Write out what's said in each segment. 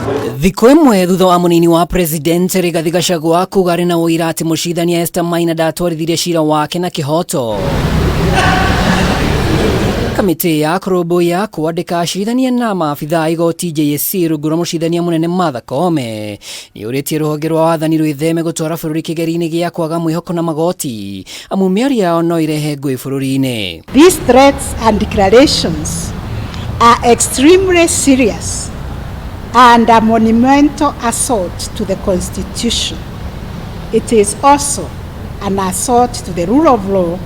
Thikũ ĩmwe thutha wa munini wa president RIGATHI GACHAGUA kuuga arĩ na ũira atĩ mũcirithania Esther Maina ndatwarithirie cira wake na kĩhoto. Kamiti ya KURUMBUIYA kwandĩka acirithania na maabithaa igoti JSC rungu rwa mũcirithania mũnene Martha KOOME nĩũrĩtie rũhonge rwa wathani rwĩtheme gũtwara bũrũri kĩgeri-inĩ gĩa kwaga mwĩhoko na magoti amu mĩario yao no irehe ngũĩ bũrũri-inĩ. These threats and declarations are extremely serious and a monumental assault to the Constitution. It is also an assault to the rule of law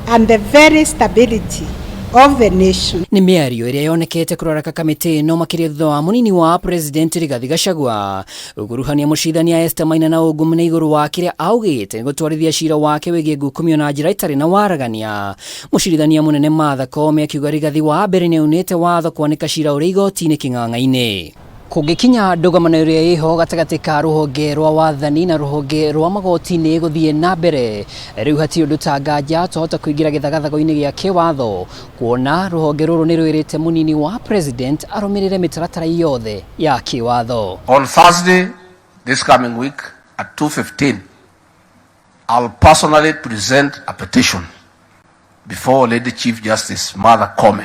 and the very stability of the nation. Ni mĩario ĩrĩa yonekete kũroraka kamĩtĩ ĩno makĩria thutha wa munini wa president RIGATHI GACHAGUA gũkuruhania mũcirithania Esther Maina na ũngumene igũrũ wa kĩrĩa augĩte nĩ gũtwarithia cira wake wĩgiĩ ngukumio na njĩra itarĩ na waragania. Mũcirithania mũnene Martha KOOME akiuga RIGATHI wa mbere nĩaunĩte watho kwanĩka cira ũrĩa igoti-inĩ kĩng'ang'a-inĩ. Kũngĩkinya ndũgamano ĩrĩa ĩho gatagatĩ ka rũhonge rwa wathani na rũhonge rwa magoti-inĩ gũthiĩ na mbere, rĩu hatirĩ ũndũ ta nganja twahota kũingĩra gĩthagathago-inĩ gĩa kĩwatho kuona rũhonge rũrũ nĩ rwĩrĩte munini wa president arũmĩrĩre mĩtaratara yothe ya kĩwatho. On Thursday this coming week at 2:15 I'll personally present a petition before Lady Chief Justice Martha KOOME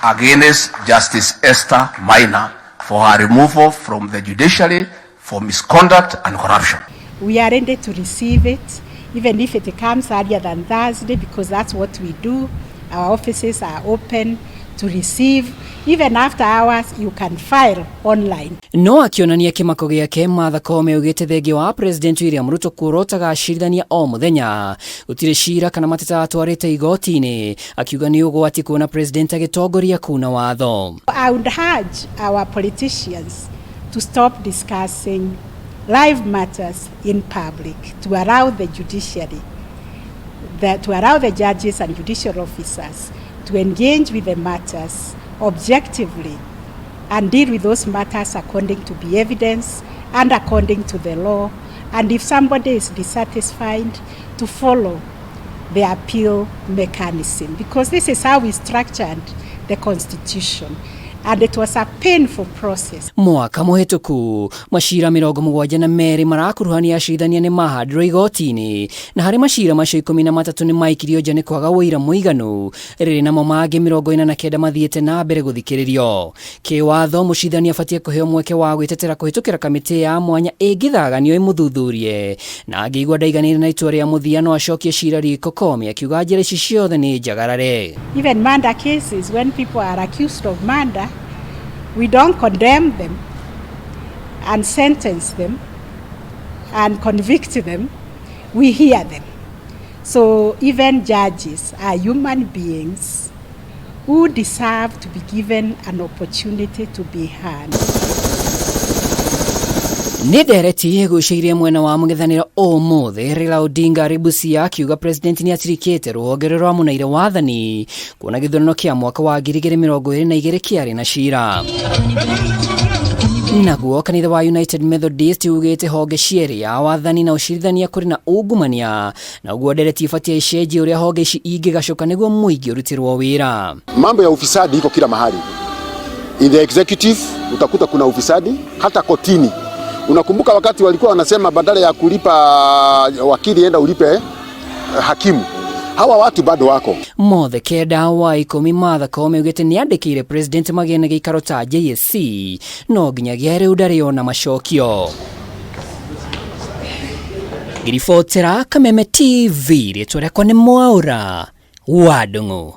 against Justice Esther Maina for her removal from the judiciary for misconduct and corruption. We are ready to receive it, even if it comes earlier than Thursday, because that's what we do. Our offices are open to receive. Even after hours, you can file online. No akionania kĩmako gĩake, Martha KOOME augĩte thengia wa President William RUTO kuorotaga acirithania o mũthenya gũtirĩ cira kana mateta atwarĩte igoti-inĩ, akiuga nĩ ũgwati kuona president agĩtongoria kuna watho. I would urge our politicians to stop discussing live matters in public, to allow the judiciary, to allow the judges and judicial officers to engage with the matters objectively and deal with those matters according to the evidence and according to the law, and if somebody is dissatisfied, to follow the appeal mechanism, because this is how we structured the Constitution. And it was a painful process. Mwaka mũhĩtũku macira 72 marakuruhania acirithania nĩ mahandirwo igoti-inĩ na harĩ macira macio 13 nĩ maikirio nja nĩ kwaga ũira mũiganu, rĩrĩ namo mangĩ 49 mathiĩte na mbere gũthikĩrĩrio. Kĩwatho mũcirithania abatie kũheo mweke wa gwĩtetera kũhĩtũkĩra kamĩtĩ ya mwanya ĩngĩthaganio ĩmũthuthurie, na angĩigua ndaiganĩire na itua rĩa mũthia no acokie cira riko KOOME akiuga njĩra ici ciothe nĩ njagarare. Even murder cases, when people are accused of murder, we don't condemn them and sentence them and convict them, we hear them. So even judges are human beings who deserve to be given an opportunity to be heard. Nĩ ndereti gwĩciria mwena wa mũng'ethanĩro ũmũthĩ Raila Odinga Ribusia akiuga president nĩ atirikĩte rũhonge rwa mũneire wathani kuona gĩthurano kĩa mwaka wa 2022 kĩarĩ na cira. Naguo kanitha wa United Methodist ugĩte honge cierĩ ya wathani na ũcirithania kũrĩ na ungumania, na ũguo ndereti ibatie icenjie ũrĩa honge ici ingĩgacoka nĩguo mũingĩ ũrutirwo wĩra. Mambo ya ufisadi iko kila mahali. In the executive utakuta kuna ufisadi, hata kotini. Unakumbuka wakati walikuwa wanasema badala ya kulipa wakili enda ulipe hakimu. Hawa watu bado wako. Mothe kenda wa 10 Martha KOOME ugĩte nĩandĩkĩire president magĩe na gĩikaro ta JSC no nginyagia rĩu ndarĩona macokio. Ngiribotera Kameme TV rĩtwa rĩakwa nĩ Mwaura wa Ndung'u.